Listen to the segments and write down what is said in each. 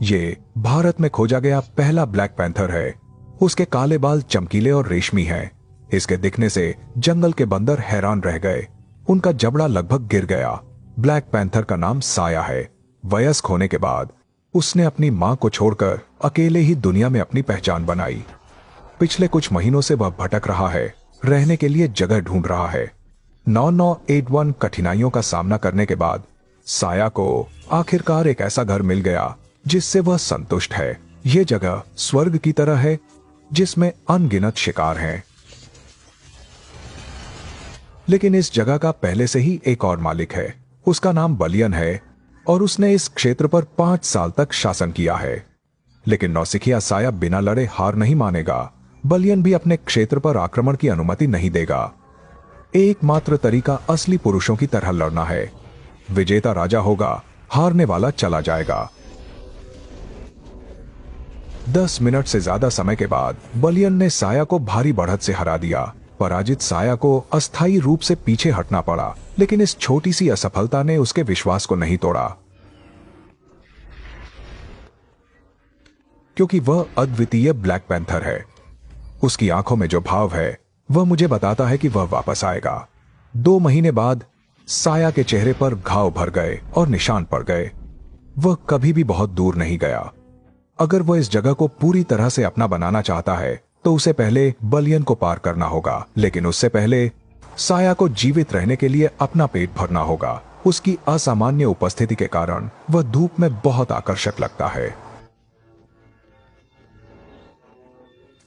ये भारत में खोजा गया पहला ब्लैक पैंथर है। उसके काले बाल चमकीले और रेशमी हैं। इसके दिखने से जंगल के बंदर हैरान रह गए। उनका जबड़ा लगभग गिर गया। ब्लैक पैंथर का नाम साया है। वयस्क होने के बाद उसने अपनी मां को छोड़कर अकेले ही दुनिया में अपनी पहचान बनाई। पिछले कुछ महीनों से वह भटक रहा है, रहने के लिए जगह ढूंढ रहा है। 9981 कठिनाइयों का सामना करने के बाद साया को आखिरकार एक ऐसा घर मिल गया जिससे वह संतुष्ट है। यह जगह स्वर्ग की तरह है जिसमें अनगिनत शिकार हैं। लेकिन इस जगह का पहले से ही एक और मालिक है। उसका नाम बलियन है और उसने इस क्षेत्र पर 5 साल तक शासन किया है। लेकिन नौसिखिया साया बिना लड़े हार नहीं मानेगा। बलियन भी अपने क्षेत्र पर आक्रमण की अनुमति नहीं देगा। एकमात्र तरीका असली पुरुषों की तरह लड़ना है। विजेता राजा होगा, हारने वाला चला जाएगा। 10 मिनट से ज्यादा समय के बाद बलियन ने साया को भारी बढ़त से हरा दिया। पराजित साया को अस्थायी रूप से पीछे हटना पड़ा, लेकिन इस छोटी सी असफलता ने उसके विश्वास को नहीं तोड़ा, क्योंकि वह अद्वितीय ब्लैक पैंथर है। उसकी आंखों में जो भाव है वह मुझे बताता है कि वह वापस आएगा। 2 महीने बाद साया के चेहरे पर घाव भर गए और निशान पड़ गए। वह कभी भी बहुत दूर नहीं गया। अगर वह इस जगह को पूरी तरह से अपना बनाना चाहता है तो उसे पहले बलियन को पार करना होगा, लेकिन उससे पहले साया को जीवित रहने के लिए अपना पेट भरना होगा। उसकी असामान्य उपस्थिति के कारण वह धूप में बहुत आकर्षक लगता है।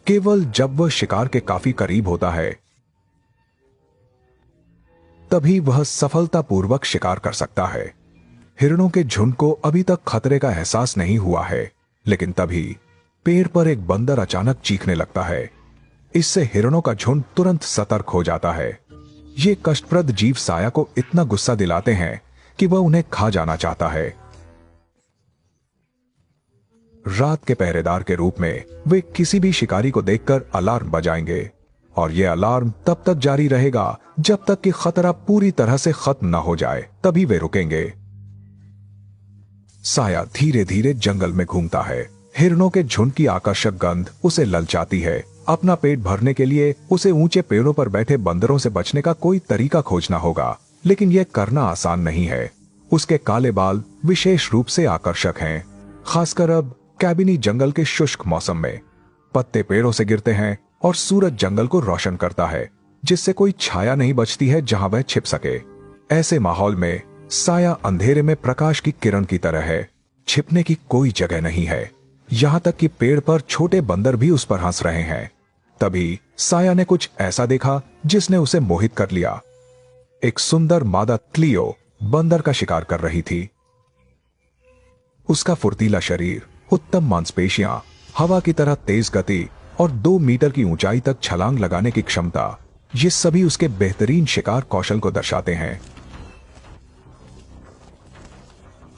केवल जब वह शिकार के काफी करीब होता है तभी वह सफलतापूर्वक शिकार कर सकता है। हिरणों के झुंड को अभी तक खतरे का एहसास नहीं हुआ है, लेकिन तभी पेड़ पर एक बंदर अचानक चीखने लगता है। इससे हिरणों का झुंड तुरंत सतर्क हो जाता है। ये कष्टप्रद जीव साया को इतना गुस्सा दिलाते हैं कि वह उन्हें खा जाना चाहता है। रात के पहरेदार के रूप में वे किसी भी शिकारी को देखकर अलार्म बजाएंगे और यह अलार्म तब तक जारी रहेगा जब तक कि खतरा पूरी तरह से खत्म न हो जाए, तभी वे रुकेंगे। साया धीरे धीरे जंगल में घूमता है। हिरणों के झुंड की आकर्षक गंध उसे ललचाती है। अपना पेट भरने के लिए उसे ऊंचे पेड़ों पर बैठे बंदरों से बचने का कोई तरीका खोजना होगा, लेकिन यह करना आसान नहीं है। उसके काले बाल विशेष रूप से आकर्षक हैं, खासकर अब कैबिनी जंगल के शुष्क मौसम में। पत्ते पेड़ों से गिरते हैं और सूरज जंगल को रोशन करता है, जिससे कोई छाया नहीं बचती है जहां वह छिप सके। ऐसे माहौल में साया अंधेरे में प्रकाश की किरण की तरह है। छिपने की कोई जगह नहीं है, यहां तक कि पेड़ पर छोटे बंदर भी उस पर हंस रहे हैं। तभी साया ने कुछ ऐसा देखा जिसने उसे मोहित कर लिया। एक सुंदर मादा क्लियो बंदर का शिकार कर रही थी। उसका फुर्तीला शरीर, उत्तम मांसपेशियां, हवा की तरह तेज गति और 2 मीटर की ऊंचाई तक छलांग लगाने की क्षमता, ये सभी उसके बेहतरीन शिकार कौशल को दर्शाते हैं।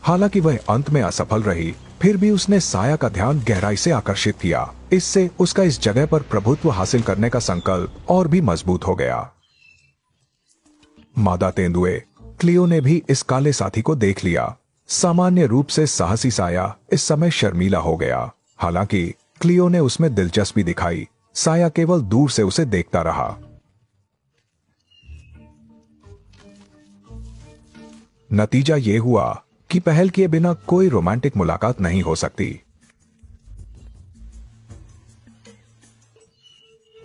हालांकि वह अंत में असफल रही, फिर भी उसने साया का ध्यान गहराई से आकर्षित किया। इससे उसका इस जगह पर प्रभुत्व हासिल करने का संकल्प और भी मजबूत हो गया। मादा तेंदुए क्लियो ने भी इस काले साथी को देख लिया। सामान्य रूप से साहसी साया इस समय शर्मीला हो गया। हालांकि क्लियो ने उसमें दिलचस्पी दिखाई। साया केवल दूर से उसे देखता रहा। नतीजा यह हुआ कि पहल किए बिना कोई रोमांटिक मुलाकात नहीं हो सकती।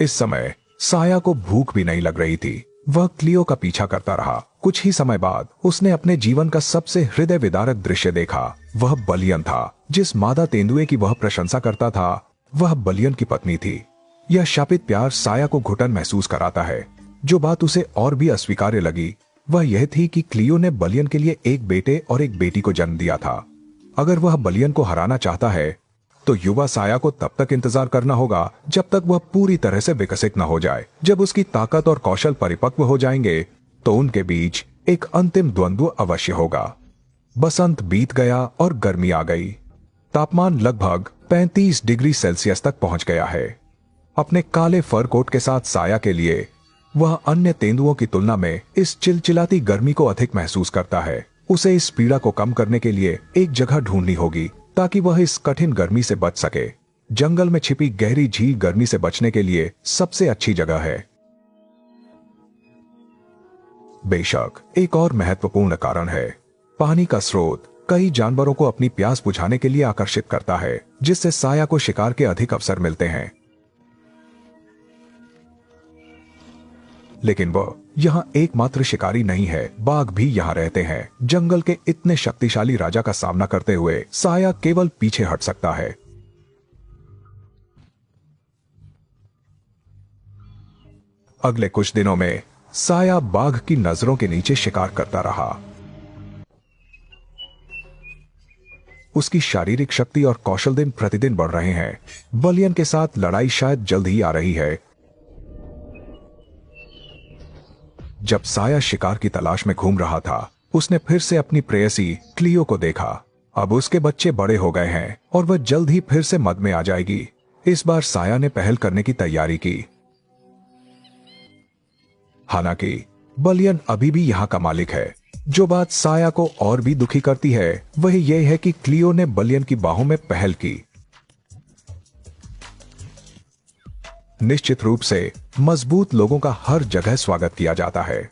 इस समय साया को भूख भी नहीं लग रही थी। वह क्लियो का पीछा करता रहा। कुछ ही समय बाद उसने अपने जीवन का सबसे हृदय विदारक दृश्य देखा। वह बलियन था। जिस मादा तेंदुए की वह प्रशंसा करता था, वह बलियन की पत्नी थी। यह शापित प्यार साया को घुटन महसूस कराता है। जो बात उसे और भी अस्वीकार्य लगी वह यह थी कि क्लियो ने बलियन के लिए एक बेटे और एक बेटी को जन्म दिया था। अगर वह बलियन को हराना चाहता है तो युवा साया को तब तक इंतजार करना होगा जब तक वह पूरी तरह से विकसित न हो जाए। जब उसकी ताकत और कौशल परिपक्व हो जाएंगे तो उनके बीच एक अंतिम द्वंद्व अवश्य होगा। बसंत बीत गया और गर्मी आ गई। तापमान लगभग 35 डिग्री सेल्सियस तक पहुंच गया है। अपने काले फर कोट के साथ साया के लिए वह अन्य तेंदुओं की तुलना में इस चिलचिलाती गर्मी को अधिक महसूस करता है। उसे इस पीड़ा को कम करने के लिए एक जगह ढूंढनी होगी ताकि वह इस कठिन गर्मी से बच सके। जंगल में छिपी गहरी झील गर्मी से बचने के लिए सबसे अच्छी जगह है। बेशक एक और महत्वपूर्ण कारण है, पानी का स्रोत कई जानवरों को अपनी प्यास बुझाने के लिए आकर्षित करता है, जिससे साया को शिकार के अधिक अवसर मिलते हैं। लेकिन वह यहाँ एकमात्र शिकारी नहीं है, बाघ भी यहाँ रहते हैं। जंगल के इतने शक्तिशाली राजा का सामना करते हुए साया केवल पीछे हट सकता है। अगले कुछ दिनों में साया बाघ की नजरों के नीचे शिकार करता रहा। उसकी शारीरिक शक्ति और कौशल दिन प्रतिदिन बढ़ रहे हैं। बलियन के साथ लड़ाई शायद जल्द ही आ रही है। जब साया शिकार की तलाश में घूम रहा था, उसने फिर से अपनी प्रेयसी क्लियो को देखा। अब उसके बच्चे बड़े हो गए हैं और वह जल्द ही फिर से मद में आ जाएगी। इस बार साया ने पहल करने की तैयारी की। हालांकि बलियन अभी भी यहां का मालिक है। जो बात साया को और भी दुखी करती है वह यह है कि क्लियो ने बलियन की बाहों में पहल की। निश्चित रूप से मजबूत लोगों का हर जगह स्वागत किया जाता है।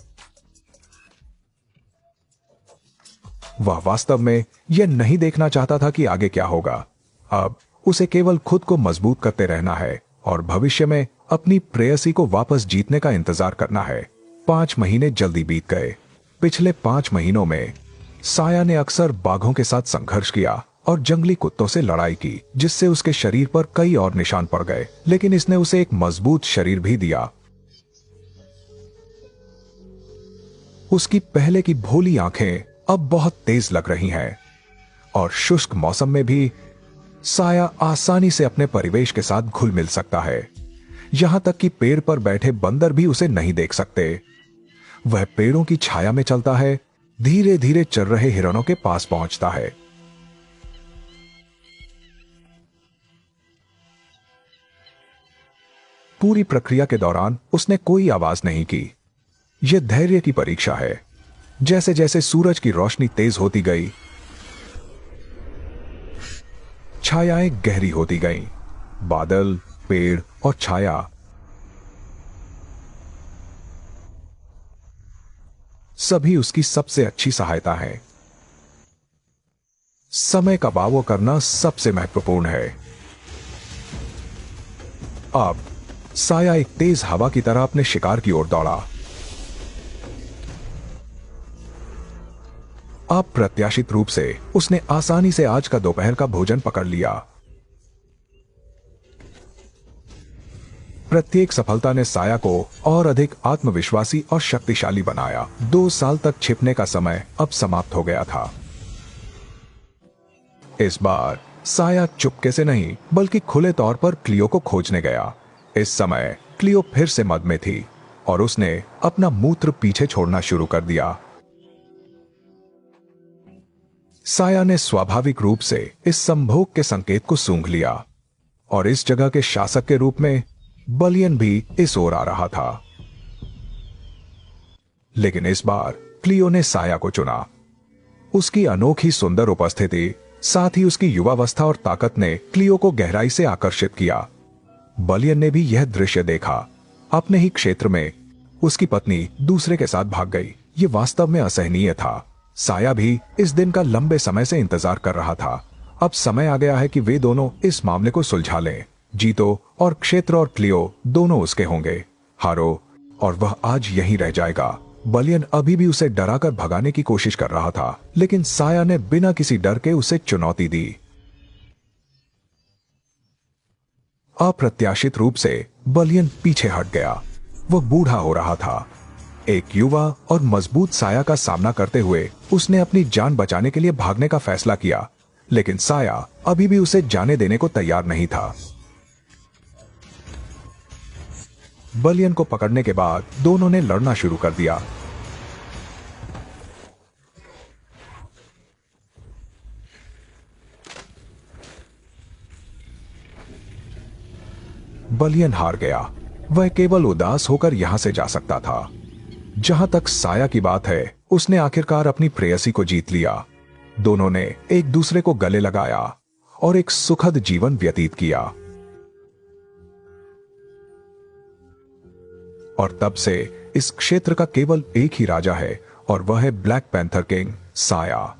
वह वास्तव में यह नहीं देखना चाहता था कि आगे क्या होगा। अब उसे केवल खुद को मजबूत करते रहना है और भविष्य में अपनी प्रेयसी को वापस जीतने का इंतजार करना है। 5 महीने जल्दी बीत गए। पिछले 5 महीनों में साया ने अक्सर बाघों के साथ संघर्ष किया और जंगली कुत्तों से लड़ाई की, जिससे उसके शरीर पर कई और निशान पड़ गए। लेकिन इसने उसे एक मजबूत शरीर भी दिया। उसकी पहले की भोली आंखें अब बहुत तेज लग रही हैं और शुष्क मौसम में भी साया आसानी से अपने परिवेश के साथ घुल मिल सकता है। यहां तक कि पेड़ पर बैठे बंदर भी उसे नहीं देख सकते। वह पेड़ों की छाया में चलता है, धीरे धीरे चल रहे हिरणों के पास पहुंचता है। पूरी प्रक्रिया के दौरान उसने कोई आवाज नहीं की। यह धैर्य की परीक्षा है। जैसे जैसे सूरज की रोशनी तेज होती गई, छायाएं गहरी होती गईं। बादल, पेड़ और छाया सभी उसकी सबसे अच्छी सहायता है। समय का बावो करना सबसे महत्वपूर्ण है। अब साया एक तेज हवा की तरह अपने शिकार की ओर दौड़ा। अप्रत्याशित रूप से उसने आसानी से आज का दोपहर का भोजन पकड़ लिया। प्रत्येक सफलता ने साया को और अधिक आत्मविश्वासी और शक्तिशाली बनाया। 2 साल तक छिपने का समय अब समाप्त हो गया था। इस बार साया चुपके से नहीं बल्कि खुले तौर पर क्लियो को खोजने गया। इस समय क्लियो फिर से मद में थी और उसने अपना मूत्र पीछे छोड़ना शुरू कर दिया। साया ने स्वाभाविक रूप से इस संभोग के संकेत को सूंघ लिया और इस जगह के शासक के रूप में बलियन भी इस ओर आ रहा था। लेकिन इस बार क्लियो ने साया को चुना। उसकी अनोखी सुंदर उपस्थिति, साथ ही उसकी युवावस्था और ताकत ने क्लियो को गहराई से आकर्षित किया। बलियन ने भी यह दृश्य देखा। अपने ही क्षेत्र में उसकी पत्नी दूसरे के साथ भाग गई। यह वास्तव में असहनीय था। साया भी इस दिन का लंबे समय से इंतजार कर रहा था। अब समय आ गया है कि वे दोनों इस मामले को सुलझा लें। जीतो और क्षेत्र और क्लियो दोनों उसके होंगे। हारो और वह आज यहीं रह जाएगा। बलियन अभी भी उसे डराकर भगाने की कोशिश कर रहा था, लेकिन साया ने बिना किसी डर के उसे चुनौती दी। अप्रत्याशित रूप से बलियन पीछे हट गया। वह बूढ़ा हो रहा था। एक युवा और मजबूत साया का सामना करते हुए उसने अपनी जान बचाने के लिए भागने का फैसला किया, लेकिन साया अभी भी उसे जाने देने को तैयार नहीं था। बलियन को पकड़ने के बाद दोनों ने लड़ना शुरू कर दिया। बलियन हार गया। वह केवल उदास होकर यहां से जा सकता था। जहां तक साया की बात है, उसने आखिरकार अपनी प्रेयसी को जीत लिया। दोनों ने एक दूसरे को गले लगाया और एक सुखद जीवन व्यतीत किया। और तब से इस क्षेत्र का केवल एक ही राजा है और वह है ब्लैक पैंथर किंग साया।